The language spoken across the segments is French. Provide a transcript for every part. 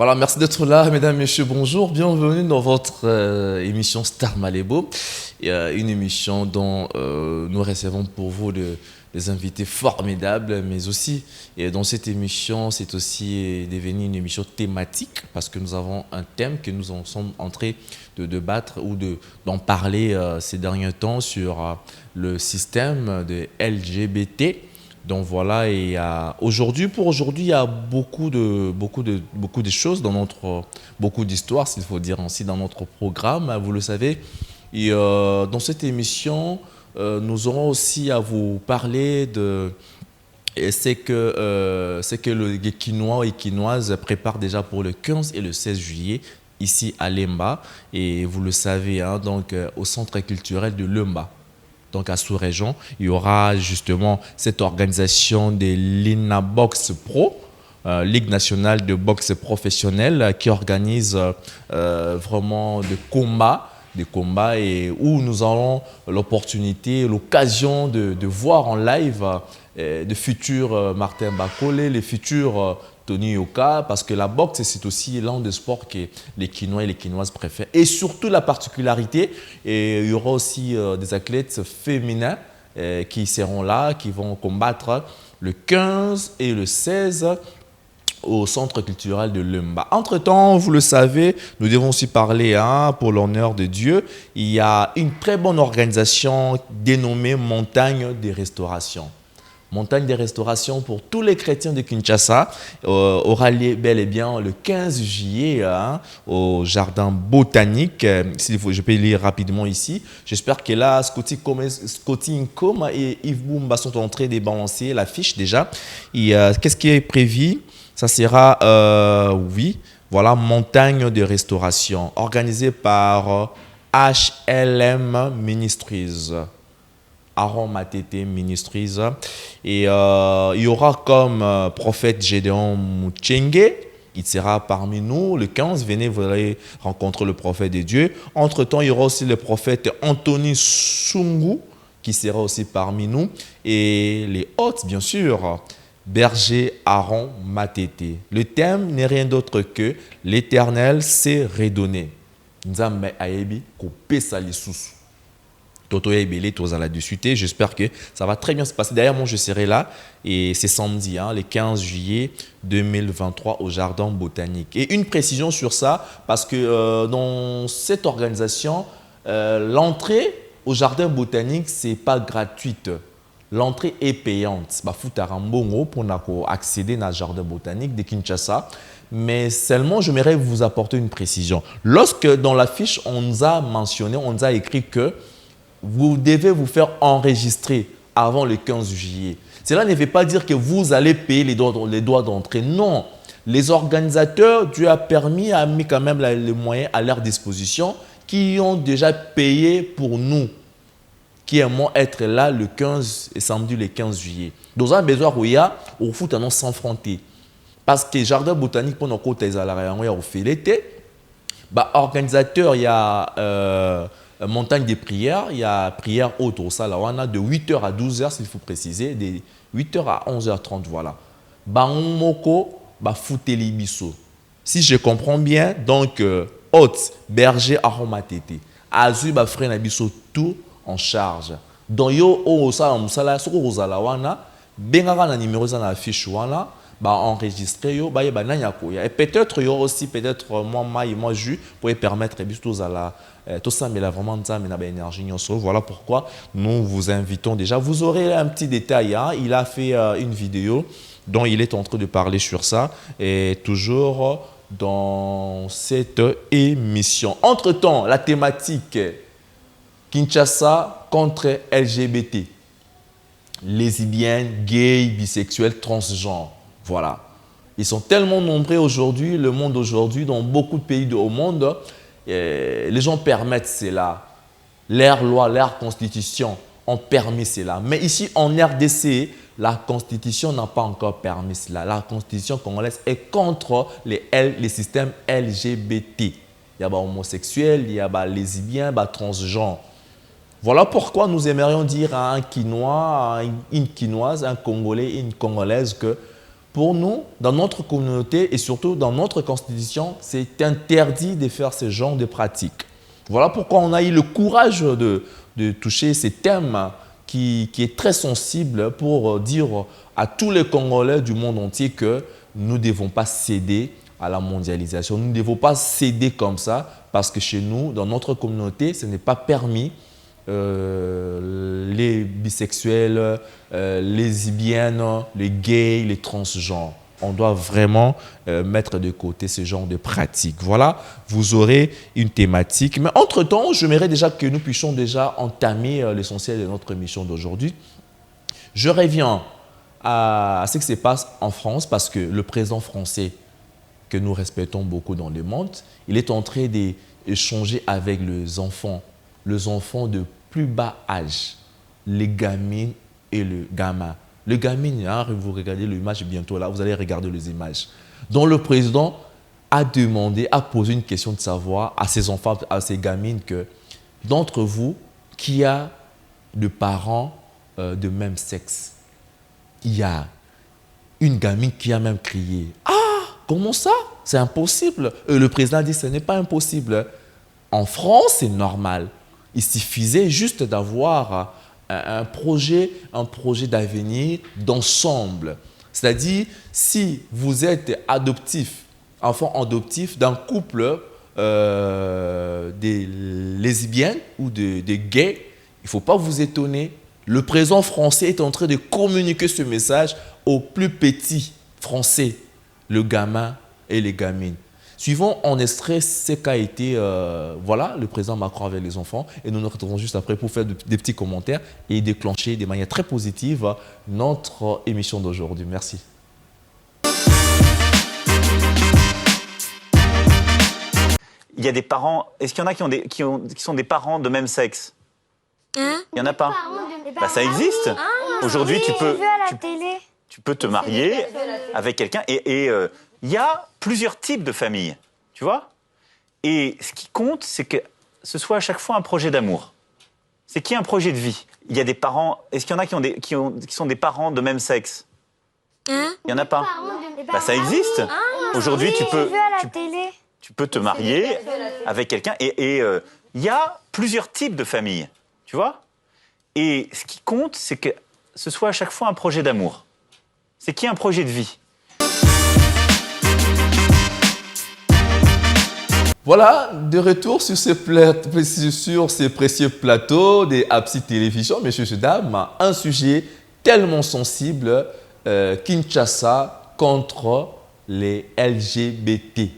Voilà, merci d'être là, mesdames, messieurs, bonjour. Bienvenue dans votre émission Star Malébo. Une émission dont nous recevons pour vous des invités formidables, mais aussi, dans cette émission, c'est aussi devenu une émission thématique parce que nous avons un thème que nous en sommes en train de débattre ou d'en parler ces derniers temps sur le système de LGBT. Donc voilà, et pour aujourd'hui, il y a beaucoup de choses dans beaucoup d'histoires, s'il faut dire ainsi, dans notre programme, vous le savez. Et dans cette émission, nous aurons aussi à vous parler de c'est que les Quinois et Quinoises préparent déjà pour le 15 et le 16 juillet ici à Lemba. Et vous le savez, hein, donc au centre culturel de Lemba. Donc à sous-région, il y aura justement cette organisation de l'INA Box Pro, Ligue nationale de boxe professionnelle, qui organise vraiment des combats et où nous aurons l'occasion de voir en live de futurs Martin Bakole, les futurs Tony Yoka, parce que la boxe, c'est aussi l'un des sports que les Quinois et les Quinoises préfèrent. Et surtout, la particularité, et il y aura aussi des athlètes féminins qui seront là, qui vont combattre le 15 et le 16 au centre culturel de Lemba. Entre-temps, vous le savez, nous devons aussi parler, hein, pour l'honneur de Dieu, il y a une très bonne organisation dénommée Montagne des Restaurations. Montagne des Restaurations pour tous les chrétiens de Kinshasa aura lieu bel et bien le 15 juillet hein, au jardin botanique. Je peux lire rapidement ici. J'espère que là, Scotty Incom et Yves Boumba sont en train de balancer l'affiche déjà. Qu'est-ce qui est prévu? Ça sera, oui, voilà, Montagne de Restauration, organisée par HLM Ministries. Aaron Matete Ministries. Et il y aura comme prophète Gédéon Mouchenge. Il sera parmi nous le 15. Venez, vous allez rencontrer le prophète de Dieu. Entre-temps, il y aura aussi le prophète Anthony Sungu qui sera aussi parmi nous. Et les hôtes, bien sûr, berger Aaron Matete. Le thème n'est rien d'autre que l'Éternel s'est redonné. Nzambe ayebi kopesa lisusu. Toto et Belé, tous à la discuter. J'espère que ça va très bien se passer. D'ailleurs, moi, je serai là et c'est samedi, hein, le 15 juillet 2023 au Jardin Botanique. Et une précision sur ça, parce que dans cette organisation, l'entrée au Jardin Botanique, ce n'est pas gratuite. L'entrée est payante. Bah, Futarambongo pour accéder au Jardin Botanique de Kinshasa. Mais seulement, j'aimerais vous apporter une précision. Lorsque dans la fiche, on nous a mentionné, on nous a écrit que vous devez vous faire enregistrer avant le 15 juillet. Cela ne veut pas dire que vous allez payer les droits d'entrée. Non. Les organisateurs, Dieu a permis, a mis quand même les moyens à leur disposition qui ont déjà payé pour nous, qui aimons être là le 15 et samedi le 15 juillet. Dans un besoin où il y a, au foot, sans frontières. Parce que le jardin botanique, pendant que tu as fait l'été, organisateur, il y a montagne des prières, il y a prière haute au Salawana de 8h à 12h, s'il faut préciser, de 8h à 11h30, voilà. Banmoko, Fouteli Bisso. Si je comprends bien, donc, haute, berger, aromatete. Azu, frère Nabiso, tout en charge. Donc, yo, au Salawana, soko au Salawana, bengara na numéro za na fiche wana, enregistrer yo et peut-être il y aura aussi moi je pour permettre tous à la tout ça mais là vraiment ça mais énergie voilà pourquoi nous vous invitons déjà. Vous aurez un petit détail, hein. Il a fait une vidéo dont il est en train de parler sur ça et toujours dans cette émission. Entre-temps, la thématique Kinshasa contre LGBT, lesbiennes, gays, bisexuels, transgenres. Voilà. Ils sont tellement nombreux aujourd'hui, le monde aujourd'hui, dans beaucoup de pays au monde, les gens permettent cela. Leur loi, leur constitution ont permis cela. Mais ici, en RDC, la constitution n'a pas encore permis cela. La constitution congolaise est contre les systèmes LGBT. Il y a des homosexuels, il y a des lesbiens, des transgenres. Voilà pourquoi nous aimerions dire à un Quinois, à une Quinoise, un Congolais, une Congolaise que Pour nous, dans notre communauté et surtout dans notre constitution, c'est interdit de faire ce genre de pratiques. Voilà pourquoi on a eu le courage de toucher ces thèmes qui est très sensible pour dire à tous les Congolais du monde entier que nous ne devons pas céder à la mondialisation. Nous ne devons pas céder comme ça parce que chez nous, dans notre communauté, ce n'est pas permis. Les bisexuels, les lesbiennes, les gays, les transgenres. On doit vraiment mettre de côté ce genre de pratiques. Voilà, vous aurez une thématique. Mais entre-temps, j'aimerais déjà que nous puissions déjà entamer l'essentiel de notre émission d'aujourd'hui. Je reviens à ce qui se passe en France parce que le président français, que nous respectons beaucoup dans le monde, il est en train d'échanger avec les enfants de plus bas âge, les gamines et le gamin. Le gamine, hein, vous regardez l'image bientôt là, vous allez regarder les images. Donc le président a demandé, a posé une question de savoir à ses enfants, à ses gamines que d'entre vous, qui a de parents de même sexe, il y a une gamine qui a même crié « Ah, comment ça? C'est impossible !» Le président a dit « Ce n'est pas impossible. En France, c'est normal. Il suffisait juste d'avoir un projet d'avenir, d'ensemble. C'est-à-dire, si vous êtes adoptif, enfant adoptif d'un couple des lesbiennes ou des gays, il ne faut pas vous étonner. Le président français est en train de communiquer ce message aux plus petits français, le gamin et les gamines. Suivons en extrait ce qu'a été voilà, le président Macron avec les enfants et nous nous retrouvons juste après pour faire des petits commentaires et déclencher de manière très positive notre émission d'aujourd'hui. Merci. Il y a des parents, est-ce qu'il y en a qui sont des parents de même sexe? Il n'y en a pas. Bah, ça existe. Aujourd'hui, tu peux te marier avec quelqu'un et il y a plusieurs types de familles, tu vois. Et ce qui compte, c'est que ce soit à chaque fois un projet d'amour. C'est qu'il y ait un projet de vie. Il y a des parents, est-ce qu'il y en a qui sont des parents de même sexe? Il n'y en a pas. Bah, ça existe. Aujourd'hui, tu peux te marier avec quelqu'un et il y a plusieurs types de familles, tu vois. Et ce qui compte, c'est que ce soit à chaque fois un projet d'amour. C'est qu'il y ait un projet de vie. Voilà, de retour sur ces précieux plateaux des Apsi Télévision, messieurs et dames, un sujet tellement sensible, Kinshasa contre les LGBT.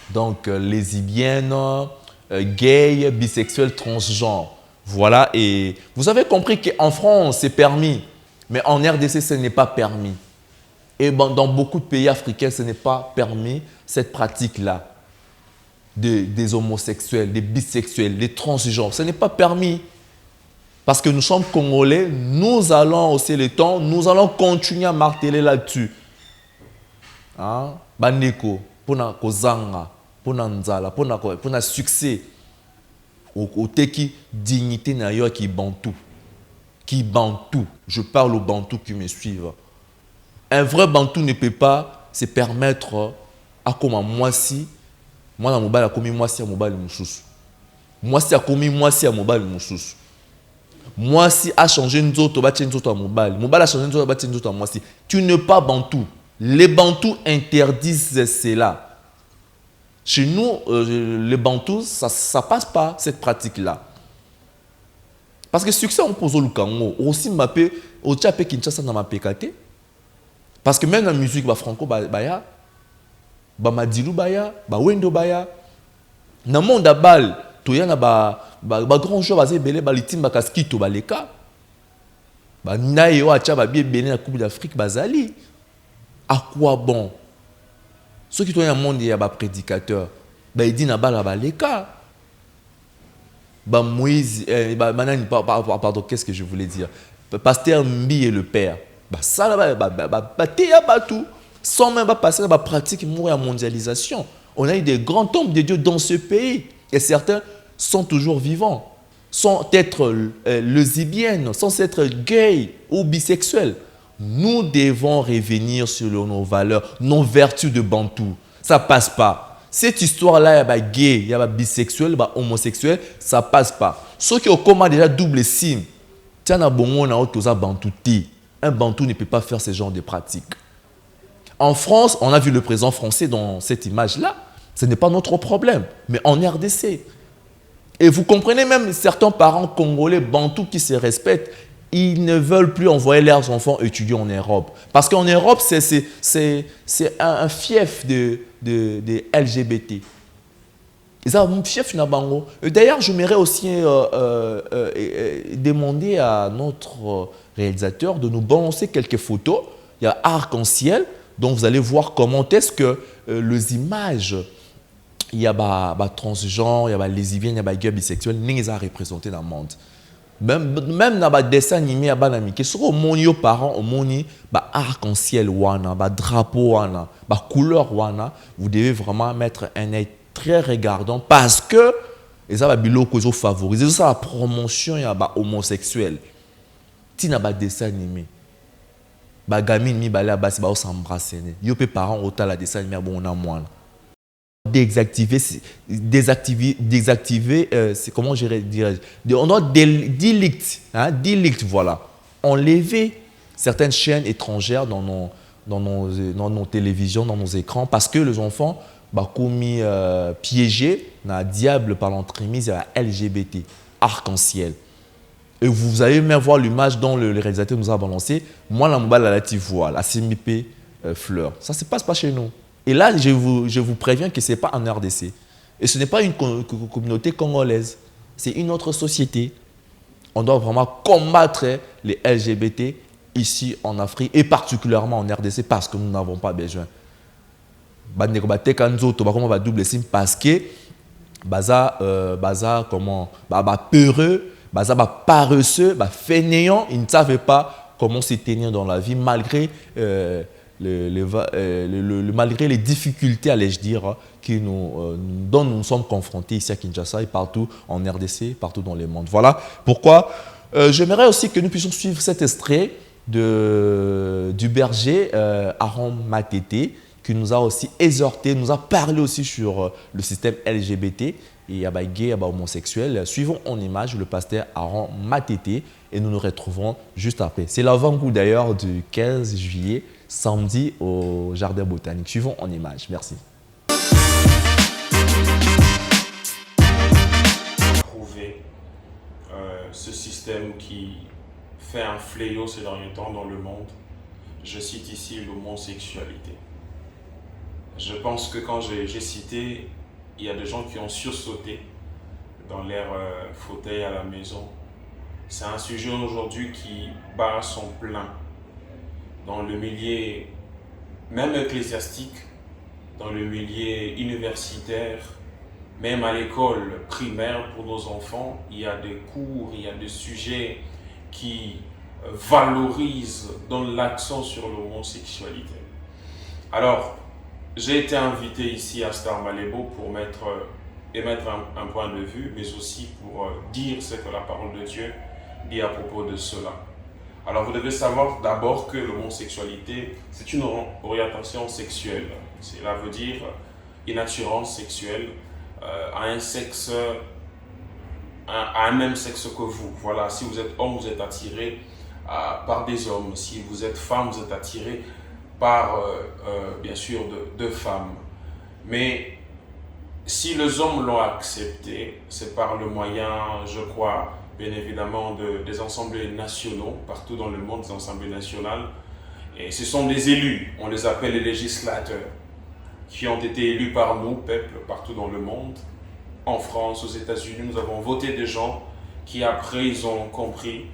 Donc, lesbiennes, gays, bisexuels, transgenres. Voilà, et vous avez compris qu'en France, c'est permis, mais en RDC, ce n'est pas permis. Et dans beaucoup de pays africains, ce n'est pas permis, cette pratique-là, des homosexuels, des bisexuels, des transgenres. Ce n'est pas permis. Parce que nous sommes Congolais, nous allons hausser le temps, nous allons continuer à marteler là-dessus. Hein? Bandeko, pour kozanga, pour nzala, pour succès. Au teki dignité na yo qui bantou. Qui bantou. Je parle aux bantous qui me suivent. Un vrai bantou ne peut pas se permettre à comme moi si moi na mobile a commis moi si à mobile mususu. Moi si a commis moi si à mobile mususu. Moi si a changé nzoto ba nzoto à mobile. Mobile a changé nzoto ba nzoto à moi si. Tu n'es pas bantou. Les bantous interdisent cela. Chez nous, les bantous, ça passe pas cette pratique-là. Parce que succès on pose au Lukango, aussi m'appelle au Tchapé Kinshasa na mapekate. Parce que même la musique ba franco baya, ba madilu baya, ba wendo baya. Na monde bal, toya na ba grand joueur bazé belé ba litimba kaskito ba leka. Ba naye wa tcha ba bien belé na Coupe d'Afrique bazali. À quoi bon? Ceux qui sont dans le monde, il y a des prédicateurs. Ils disent que Moïse, pardon, qu'est-ce que je voulais dire? Pasteur Mbi est le père. Ça, sans même passer à la pratique de la mondialisation. On a eu des grands hommes de Dieu dans ce pays. Et certains sont toujours vivants, sans être lesbiennes, sans être gays ou bisexuels. Nous devons revenir sur nos valeurs, nos vertus de Bantou. Ça ne passe pas. Cette histoire-là, il y a des gays, il y a des bisexuels, il y a des homosexuels, ça ne passe pas. Ceux qui ont comment déjà double signe, tiens, un Bantou. Un Bantou ne peut pas faire ce genre de pratiques. En France, on a vu le président français dans cette image-là. Ce n'est pas notre problème, mais en RDC. Et vous comprenez même certains parents congolais, bantous qui se respectent, ils ne veulent plus envoyer leurs enfants étudier en Europe. Parce qu'en Europe, c'est un fief de LGBT. Ils ont un fief nabango. D'ailleurs, je m'aimerais aussi demander à notre réalisateur de nous balancer quelques photos. Il y a arc-en-ciel, donc vous allez voir comment est-ce que les images, il y a des transgenres, il y a des lesbiennes, il y a des gays bisexuels, ils sont représentés dans le monde. Même dans les dessins animés, il y a des gens parents, arc-en-ciel, des drapeaux, des couleurs, vous devez vraiment mettre un œil très regardant parce que les gens favorisent la promotion des homosexuels. Si vous avez des dessins animés, les gamines vont s'embrasser. Les parents ont des dessins animés, désactiver, c'est comment je dirais, on doit delete, voilà, enlever certaines chaînes étrangères dans nos télévisions, dans nos écrans, parce que les enfants commis piégés dans le diable par l'entremise LGBT, arc-en-ciel. Et vous allez même voir l'image dont le réalisateur nous a balancé. Moi, la mobile, la voile, la CMP fleur. Ça ne se passe pas chez nous. Et là, je vous préviens que ce n'est pas en RDC. Et ce n'est pas une communauté congolaise. C'est une autre société. On doit vraiment combattre les LGBT ici en Afrique et particulièrement en RDC parce que nous n'avons pas besoin. Double signe parce que comment peureux, paresseux, fainéant, ils ne savaient pas comment se tenir dans la vie malgré malgré les difficultés, allais-je dire, dont nous sommes confrontés ici à Kinshasa et partout en RDC, partout dans le monde. Voilà pourquoi j'aimerais aussi que nous puissions suivre cet extrait du berger Aaron Matete, qui nous a aussi exhorté, nous a parlé aussi sur le système LGBT. Il y a des gays, il y a des homosexuels. Suivons en image le pasteur Aaron Matete et nous nous retrouvons juste après. C'est l'avant-goût d'ailleurs du 15 juillet, samedi au Jardin Botanique. Suivons en image. Merci. Prouver ce système qui fait un fléau ces derniers temps dans le monde. Je cite ici l'homosexualité. Je pense que quand j'ai cité, il y a des gens qui ont sursauté dans leur fauteuil à la maison. C'est un sujet aujourd'hui qui bat son plein dans le milieu même ecclésiastique, dans le milieu universitaire, même à l'école primaire pour nos enfants. Il y a des cours, il y a des sujets qui valorisent, donnent l'accent sur l'homosexualité. Alors, j'ai été invité ici à Star Malébo pour émettre un point de vue, mais aussi pour dire ce que la parole de Dieu dit à propos de cela. Alors vous devez savoir d'abord que l'homosexualité, c'est une orientation sexuelle. Cela veut dire une attirance sexuelle à un sexe, à un même sexe que vous. Voilà, si vous êtes homme, vous êtes attiré par des hommes. Si vous êtes femme, vous êtes attiré par, bien sûr, de femmes. Mais si les hommes l'ont accepté, c'est par le moyen, je crois, bien évidemment, des assemblées nationaux, partout dans le monde, des assemblées nationales. Et ce sont des élus, on les appelle les législateurs, qui ont été élus par nous, peuple, partout dans le monde. En France, aux États-Unis, nous avons voté des gens qui, après, ils ont compris,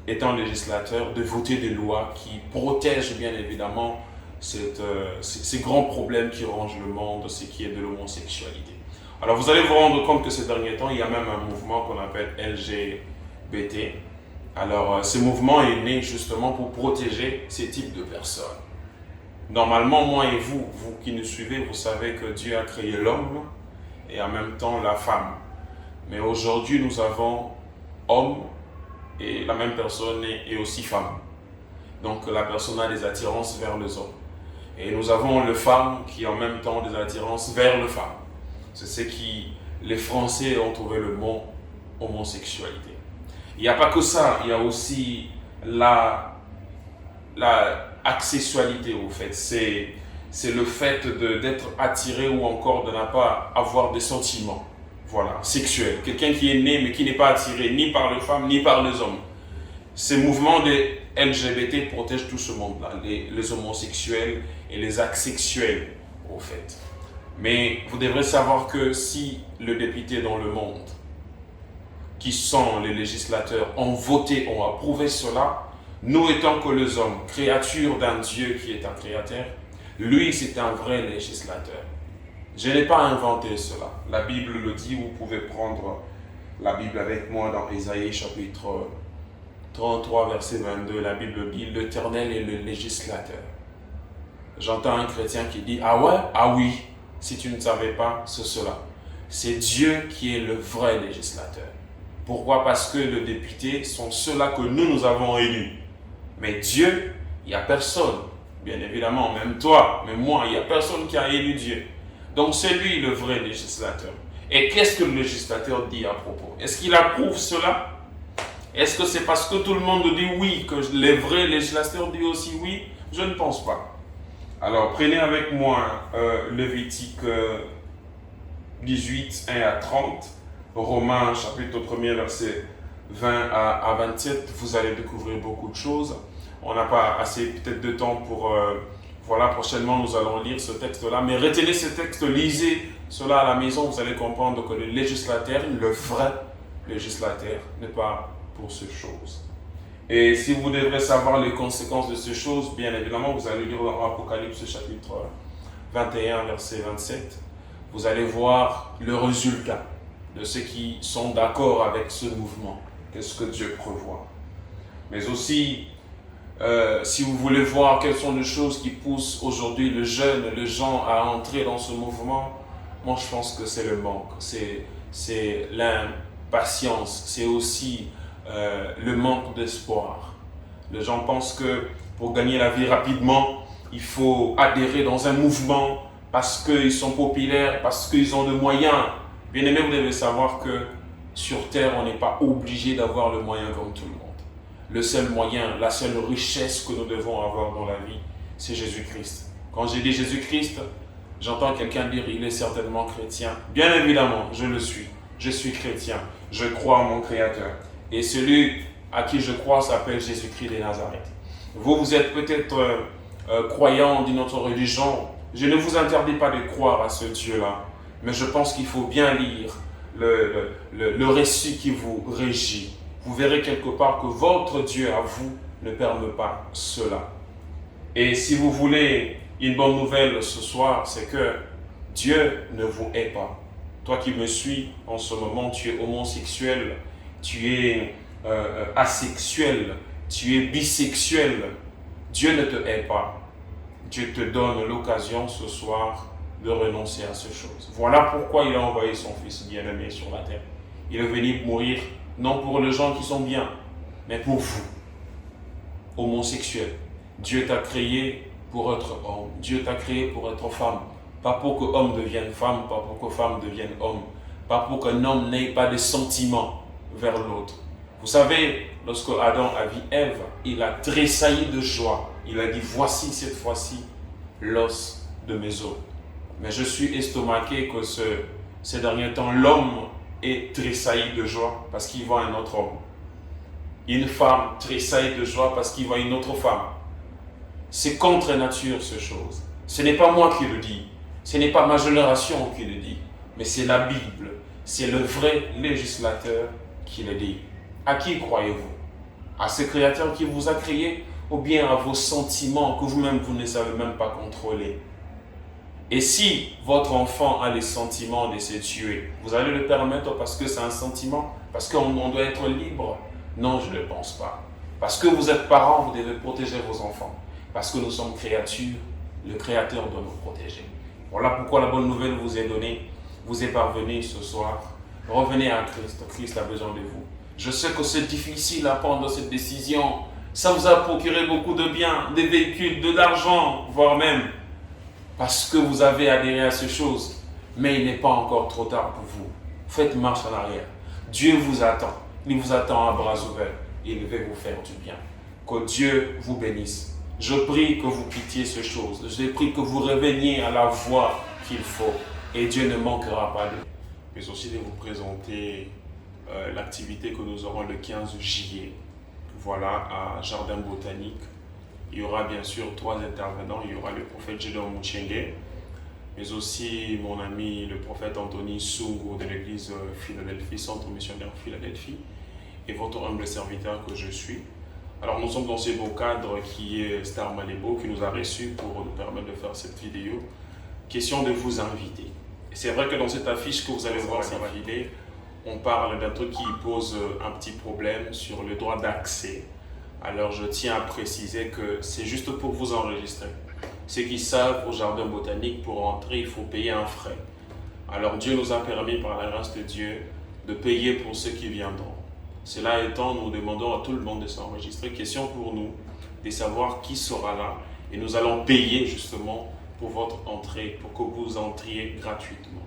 étant législateurs, de voter des lois qui protègent bien évidemment ces grands problèmes qui rongent le monde, ce qui est de l'homosexualité. Alors vous allez vous rendre compte que ces derniers temps, il y a même un mouvement qu'on appelle LGBT. Alors ce mouvement est né justement pour protéger ces types de personnes. Normalement, moi et vous qui nous suivez, vous savez que Dieu a créé l'homme et en même temps la femme. Mais aujourd'hui, nous avons homme et la même personne est aussi femme. Donc la personne a des attirances vers les hommes. Et nous avons le femme qui en même temps des attirances vers le femme. C'est ce qui les Français ont trouvé le mot homosexualité. Il n'y a pas que ça, il y a aussi la accessualité au fait. C'est le fait d'être attiré ou encore de ne pas avoir des sentiments, voilà, sexuels. Quelqu'un qui est né mais qui n'est pas attiré ni par les femmes ni par les hommes. Ces mouvements des LGBT protègent tout ce monde-là, les homosexuels et les asexuels au fait. Mais vous devrez savoir que si le député dans le monde, qui sont les législateurs, ont voté, ont approuvé cela, nous étant que les hommes, créatures d'un Dieu qui est un créateur, lui c'est un vrai législateur. Je n'ai pas inventé cela. La Bible le dit, vous pouvez prendre la Bible avec moi dans Ésaïe chapitre 33 verset 22. La Bible dit, l'Éternel est le législateur. J'entends un chrétien qui dit, ah ouais, ah oui, si tu ne savais pas, c'est cela. C'est Dieu qui est le vrai législateur. Pourquoi? Parce que les députés sont ceux-là que nous avons élus. Mais Dieu, il n'y a personne, bien évidemment, même toi, même moi, il n'y a personne qui a élu Dieu. Donc c'est lui le vrai législateur. Et qu'est-ce que le législateur dit à propos? Est-ce qu'il approuve cela? Est-ce que c'est parce que tout le monde dit oui que les vrais législateurs disent aussi oui? Je ne pense pas. Alors prenez avec moi Lévitique 18, 1 à 30, Romains chapitre 1er verset 20 à 27, vous allez découvrir beaucoup de choses. On n'a pas assez peut-être de temps pour... voilà, prochainement nous allons lire ce texte-là, mais retenez ce texte, lisez cela à la maison, vous allez comprendre que le législateur, le vrai législateur, n'est pas pour ces choses. Et si vous devrez savoir les conséquences de ces choses, bien évidemment, vous allez lire dans Apocalypse chapitre 21, verset 27. Vous allez voir le résultat de ceux qui sont d'accord avec ce mouvement. Qu'est-ce que Dieu prévoit? Mais aussi, si vous voulez voir quelles sont les choses qui poussent aujourd'hui les gens à entrer dans ce mouvement, moi je pense que c'est le manque, c'est l'impatience, c'est aussi le manque d'espoir. Les gens pensent que pour gagner la vie rapidement, il faut adhérer dans un mouvement parce qu'ils sont populaires, parce qu'ils ont des moyens. Bien aimé, vous devez savoir que sur terre, on n'est pas obligé d'avoir le moyen comme tout le monde. Le seul moyen, la seule richesse que nous devons avoir dans la vie, c'est Jésus-Christ. Quand je dis Jésus-Christ, j'entends quelqu'un dire il est certainement chrétien. Bien évidemment, je le suis. Je suis chrétien. Je crois en mon Créateur. Et celui à qui je crois s'appelle Jésus-Christ de Nazareth. Vous êtes peut-être croyant d'une autre religion. Je ne vous interdis pas de croire à ce Dieu-là. Mais je pense qu'il faut bien lire le récit qui vous régit. Vous verrez quelque part que votre Dieu à vous ne permet pas cela. Et si vous voulez une bonne nouvelle ce soir, c'est que Dieu ne vous hait pas. Toi qui me suis en ce moment, tu es homosexuel, tu es asexuel, tu es bisexuel. Dieu ne te hait pas. Dieu te donne l'occasion ce soir de renoncer à ces choses. Voilà pourquoi il a envoyé son Fils bien-aimé sur la terre. Il est venu mourir non pour les gens qui sont bien, mais pour vous, homosexuels. Dieu t'a créé pour être homme. Dieu t'a créé pour être femme. Pas pour que homme devienne femme, pas pour que femme devienne homme. Pas pour qu'un homme n'ait pas de sentiments vers l'autre. Vous savez, lorsque Adam a vu Ève, il a tressailli de joie. Il a dit, voici cette fois-ci l'os de mes os. Mais je suis estomaqué que ces derniers temps, l'homme est tressailli de joie parce qu'il voit un autre homme. Une femme tressaille de joie parce qu'il voit une autre femme. C'est contre nature, ces choses. Ce n'est pas moi qui le dis. Ce n'est pas ma génération qui le dit. Mais c'est la Bible. C'est le vrai législateur qui le dit. À qui croyez-vous? À ce Créateur qui vous a créé ou bien à vos sentiments que vous-même vous ne savez même pas contrôler? Et si votre enfant a les sentiments de se tuer, vous allez le permettre parce que c'est un sentiment? Parce qu'on doit être libre? Non, je ne pense pas. Parce que vous êtes parents, vous devez protéger vos enfants. Parce que nous sommes créatures, le Créateur doit nous protéger. Voilà pourquoi la bonne nouvelle vous est donnée, vous est parvenue ce soir. Revenez à Christ, Christ a besoin de vous. Je sais que c'est difficile à prendre cette décision, Ça vous a procuré beaucoup de biens, des véhicules, de l'argent, voire même parce que vous avez adhéré à ces choses. Mais il n'est pas encore trop tard pour vous. Faites marche en arrière. Dieu vous attend. Il vous attend à bras ouverts. Il va vous faire du bien. Que Dieu vous bénisse. Je prie que vous quittiez ces choses. Je prie que vous reveniez à la voie qu'il faut. Et Dieu ne manquera pas de vous. Mais aussi de vous présenter l'activité que nous aurons le 15 juillet. Voilà, à Jardin Botanique. Il y aura bien sûr 3 intervenants. Il y aura le prophète Gédéon Muchenge, mais aussi mon ami le prophète Anthony Sungo de l'église Philadelphie, Centre missionnaire Philadelphie, et votre humble serviteur que je suis. Alors nous sommes dans ce beau cadre qui est Star Malébo, qui nous a reçus pour nous permettre de faire cette vidéo. Question de vous inviter. C'est vrai que dans cette affiche que vous allez voir s'affiler, on parle d'un truc qui pose un petit problème sur le droit d'accès. Alors je tiens à préciser que c'est juste pour vous enregistrer. Ceux qui savent, au jardin botanique, pour entrer, il faut payer un frais. Alors Dieu nous a permis, par la grâce de Dieu, de payer pour ceux qui viendront. Cela étant, nous demandons à tout le monde de s'enregistrer. Question pour nous de savoir qui sera là. Et nous allons payer justement pour votre entrée, pour que vous entriez gratuitement.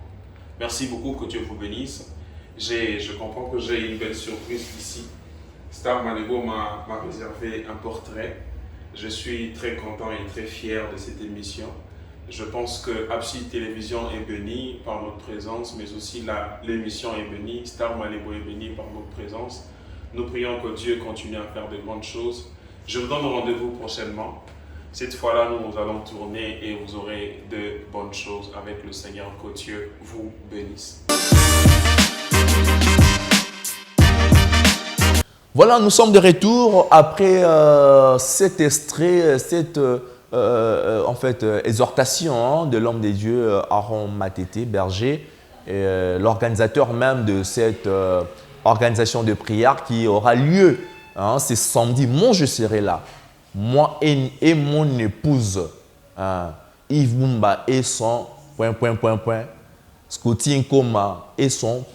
Merci beaucoup, que Dieu vous bénisse. Je comprends que j'ai une belle surprise ici. Star Malébo m'a réservé un portrait. Je suis très content et très fier de cette émission. Je pense que Abside Télévision est bénie par notre présence, mais aussi l'émission est bénie, Star Malébo est bénie par notre présence. Nous prions que Dieu continue à faire de grandes choses. Je vous donne rendez-vous prochainement. Cette fois-là, nous allons tourner et vous aurez de bonnes choses avec le Seigneur. Que Dieu vous bénisse. Voilà, nous sommes de retour après cet extrait, cette exhortation de l'homme de Dieu Aaron Matete, berger, l'organisateur même de cette organisation de prière qui aura lieu c'est samedi. Moi, je serai là. Moi et mon épouse, Yves Bumba et son ... Scotty Nkoma et son ...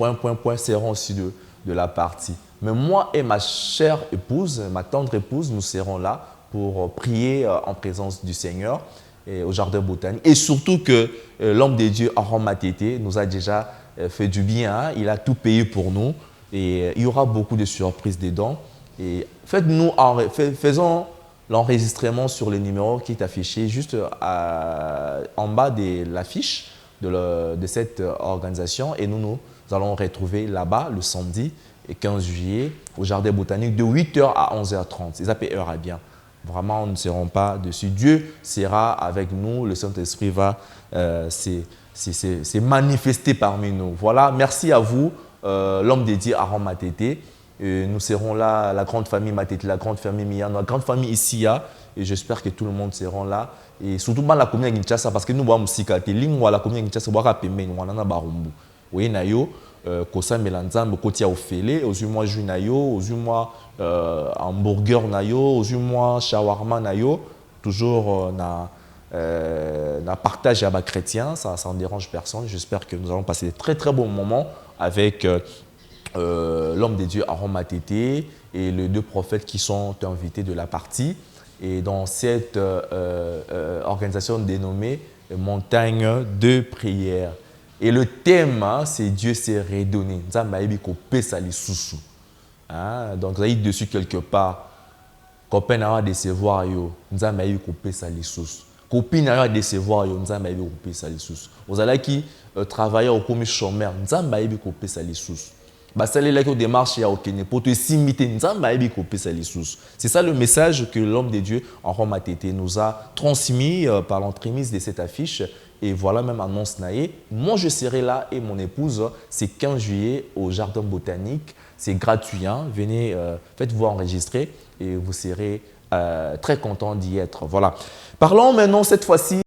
seront aussi de la partie. Mais moi et ma chère épouse, ma tendre épouse, nous serons là pour prier en présence du Seigneur et au jardin botanique. Et surtout que l'homme de Dieu, Aaron Matete, nous a déjà fait du bien. Il a tout payé pour nous et il y aura beaucoup de surprises dedans. Et faisons l'enregistrement sur le numéro qui est affiché juste en bas de l'affiche de cette organisation. Et nous allons retrouver là-bas le samedi et 15 juillet au jardin botanique de 8h à 11h30. C'est appelé heure à bien. Vraiment, nous ne serons pas dessus. Dieu sera avec nous. Le Saint-Esprit va se manifester parmi nous. Voilà, merci à vous, l'homme dédié Aaron Matete. Nous serons là, la grande famille Matete, la grande famille Mian, la grande famille Isia. Et j'espère que tout le monde sera là. Et surtout dans la commune de Kinshasa, parce que nous avons aussi la commune de Kinshasa, nous avons Barumbu. Oui, nayo. Kosa melanzambe kotia ofele ozumwa jus nayo ozumwa hamburger nayo ozumwa shawarma nayo toujours na partage à bas chrétien, ça ne dérange personne. J'espère que nous allons passer de très très bons moments avec l'homme de Dieu Aaron Matete et les 2 prophètes qui sont invités de la partie. Et dans cette organisation dénommée Montagne de prière. Et le thème, c'est Dieu s'est redonné. Donc, vous avez dessus quelque part. Copain n'a pas décevoir yo. Vous avez copine n'a pas décevoir yo. Vous avez vous allez qui travailler au commis chômeur. Vous avez c'est ça le message que l'homme de Dieu Aaron Matete nous a transmis par l'entremise de cette affiche. Et voilà même annonce naïe. Moi, je serai là et mon épouse, c'est 15 juillet au jardin botanique. C'est gratuit. Venez, faites-vous enregistrer et vous serez très content d'y être. Voilà. Parlons maintenant cette fois-ci